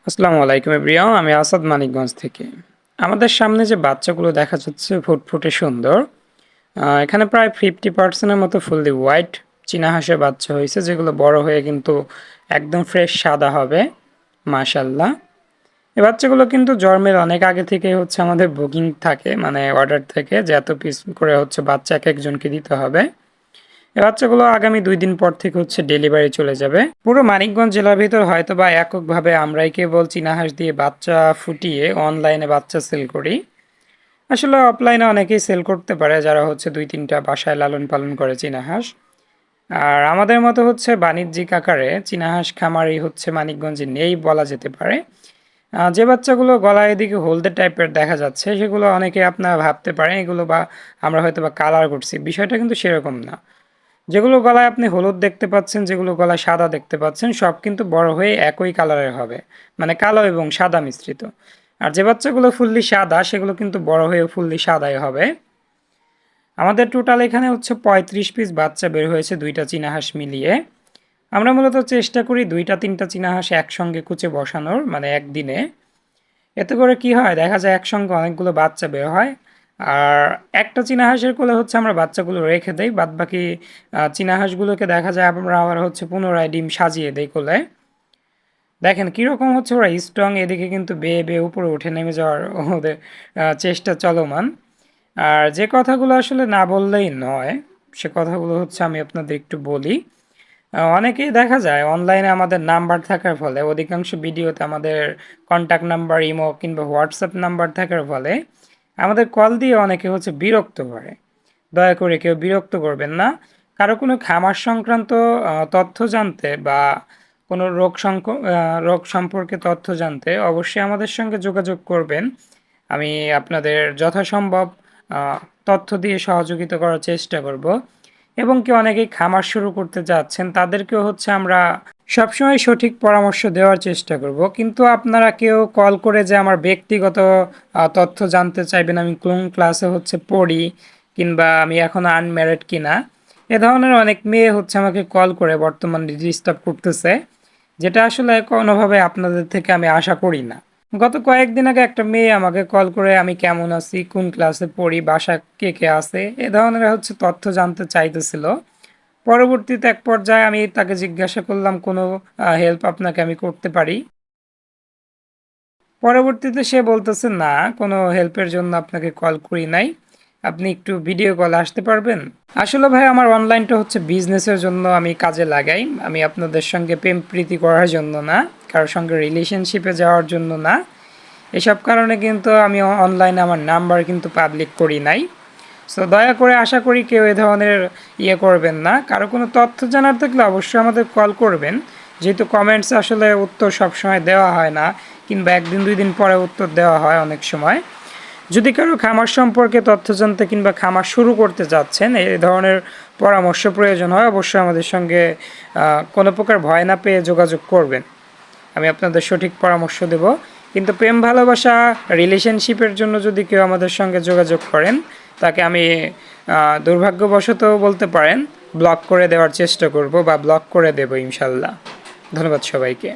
আসসালামু আলাইকুম এভরিওয়ান, আমি আসাদ মানিকগঞ্জ থেকে। আমাদের সামনে যে বাচ্চাগুলো দেখা যাচ্ছে ফুটফুটে সুন্দর, এখানে প্রায় 50% মতো ফুললি হোয়াইট চীনা হাঁসের বাচ্চা হয়েছে, যেগুলো বড় হয়ে কিন্তু একদম ফ্রেশ সাদা হবে মাশাল্লাহ। এই বাচ্চাগুলো কিন্তু জন্মের অনেক আগে থেকে হচ্ছে আমাদের বুকিং থাকে, মানে অর্ডার থেকে যে এত পিস করে হচ্ছে বাচ্চা এক একজনকে দিতে হবে। এই বাচ্চাগুলো আগামী 2 দিন পর থেকে হচ্ছে ডেলিভারি চলে যাবে। পুরো মানিকগঞ্জ জেলার ভিতর হয়তো বা এককভাবে আমরাই কেবল চীনা হাঁস দিয়ে বাচ্চা ফুটিয়ে অনলাইনে বাচ্চা সেল করি। আসলে অফলাইনে অনেকেই সেল করতে পারে, যারা হচ্ছে 2-3টা বাসায় লালন পালন করে চীনা হাঁস। আর আমাদের মতো হচ্ছে বাণিজ্যিক আকারে চীনা হাঁস খামারই হচ্ছে মানিকগঞ্জে নেই বলা যেতে পারে। যে বাচ্চাগুলো গলায় এদিকে হলদে টাইপের দেখা যাচ্ছে, সেগুলো অনেকে আপনারা ভাবতে পারেন এগুলো বা আমরা হয়তো বা কালার করছি, বিষয়টা কিন্তু সেরকম না। যেগুলো গলায় আপনি হলুদ দেখতে পাচ্ছেন, যেগুলো গলায় সাদা দেখতে পাচ্ছেন, সব কিন্তু বড় হয়ে একই কালারের হবে, মানে কালো এবং সাদা মিশ্রিত। আর যে বাচ্চাগুলো ফুললি সাদা, সেগুলো কিন্তু বড় হয়ে ফুললি সাদাই হবে। আমাদের টোটাল এখানে হচ্ছে 35 পিস বাচ্চা বের হয়েছে 2টা চীনা হাঁস মিলিয়ে। আমরা মূলত চেষ্টা করি 2-3টা চীনা হাঁস একসঙ্গে কুচে বসানোর, মানে একদিনে। এতে করে কি হয়, দেখা যায় একসঙ্গে অনেকগুলো বাচ্চা বের হয়। আর একটা চীনা হাঁসের কোলে হচ্ছে আমরা বাচ্চাগুলো রেখে দেই, বাদ বাকি চীনা হাঁসগুলোকে দেখা যায় আমরা আবার হচ্ছে পুনরায় ডিম সাজিয়ে দেই কোলে। দেখেন কীরকম হচ্ছে ওরা স্ট্রং, এদিকে কিন্তু বেয়ে বেয়ে উপরে উঠে নেমে যাওয়ার ওদের চেষ্টা চলমান। আর যে কথাগুলো আসলে না বললেই নয়, সে কথাগুলো হচ্ছে আমি আপনাদের একটু বলি। অনেকেই দেখা যায় অনলাইনে আমাদের নাম্বার থাকার ফলে, অধিকাংশ ভিডিওতে আমাদের কন্ট্যাক্ট নাম্বার, ইমো কিংবা হোয়াটসঅ্যাপ নাম্বার থাকার ফলে আমাদের কল দিয়ে অনেকে হচ্ছে বিরক্ত করে। দয়া করে কেউ বিরক্ত করবেন না। কারো কোনো খামার সংক্রান্ত তথ্য জানতে বা কোনো রোগ সম্পর্কে তথ্য জানতে অবশ্যই আমাদের সঙ্গে যোগাযোগ করবেন। আমি আপনাদের যথাসম্ভব তথ্য দিয়ে সহযোগিতা করার চেষ্টা করব। এবং কি অনেকেই খামার শুরু করতে যাচ্ছেন, তাদেরকেও হচ্ছে আমরা সবসময় সঠিক পরামর্শ দেওয়ার চেষ্টা করব। কিন্তু আপনারা কেউ কল করে যে আমার ব্যক্তিগত তথ্য জানতে চাইবেন, আমি কোন ক্লাসে হচ্ছে পড়ি কিংবা আমি এখন আনম্যারিড কিনা, এ ধরনের অনেক মেয়ে হচ্ছে আমাকে কল করে বর্তমানে ডিস্টার্ব করতেছে, যেটা আসলে কোনোভাবে আপনাদের থেকে আমি আশা করি না। গত কয়েকদিন আগে একটা মেয়ে আমাকে কল করে আমি কেমন আছি, কোন ক্লাসে পড়ি, বাসা কে কে আছে, এ ধরনের হচ্ছে তথ্য জানতে চাইতেছিল। পরবর্তীতে এক পর্যায়ে আমি তাকে জিজ্ঞাসা করলাম কোনো হেল্প আপনাকে আমি করতে পারি। পরবর্তীতে সে বলতেছে না, কোনো হেল্পের জন্য আপনাকে কল করি নাই, আপনি একটু ভিডিও কলে আসতে পারবেন। আসলে ভাই আমার অনলাইনটা হচ্ছে বিজনেসের জন্য আমি কাজে লাগাই, আমি আপনাদের সঙ্গে প্রেম প্রীতি করার জন্য না, কারোর সঙ্গে রিলেশনশিপে যাওয়ার জন্য না। এসব কারণে কিন্তু আমি অনলাইনে আমার নাম্বার কিন্তু পাবলিক করি নাই। সো দয়া করে আশা করি কেউ এ ধরনের করবেন না। কারো কোনো তথ্য জানার থাকলে অবশ্যই আমাদের কল করবেন, যেহেতু কমেন্টসে আসলে উত্তর সবসময় দেওয়া হয় না, কিংবা 1-2 দিন পরে উত্তর দেওয়া হয় অনেক সময়। যদি কারো খামার সম্পর্কে তথ্য জানতে কিংবা খামার শুরু করতে যাচ্ছেন, এই ধরনের পরামর্শ প্রয়োজন হয়, অবশ্যই আমাদের সঙ্গে কোনো প্রকার ভয় না পেয়ে যোগাযোগ করবেন। আমি আপনাদের সঠিক পরামর্শ দেব। কিন্তু প্রেম ভালোবাসা রিলেশনশিপের জন্য যদি কেউ আমাদের সঙ্গে যোগাযোগ করেন, তাকে আমি দুর্ভাগ্যবশত বলতে পারেন ব্লক করে দেওয়ার চেষ্টা করব বা ব্লক করে দেব ইনশাল্লাহ। ধন্যবাদ সবাইকে।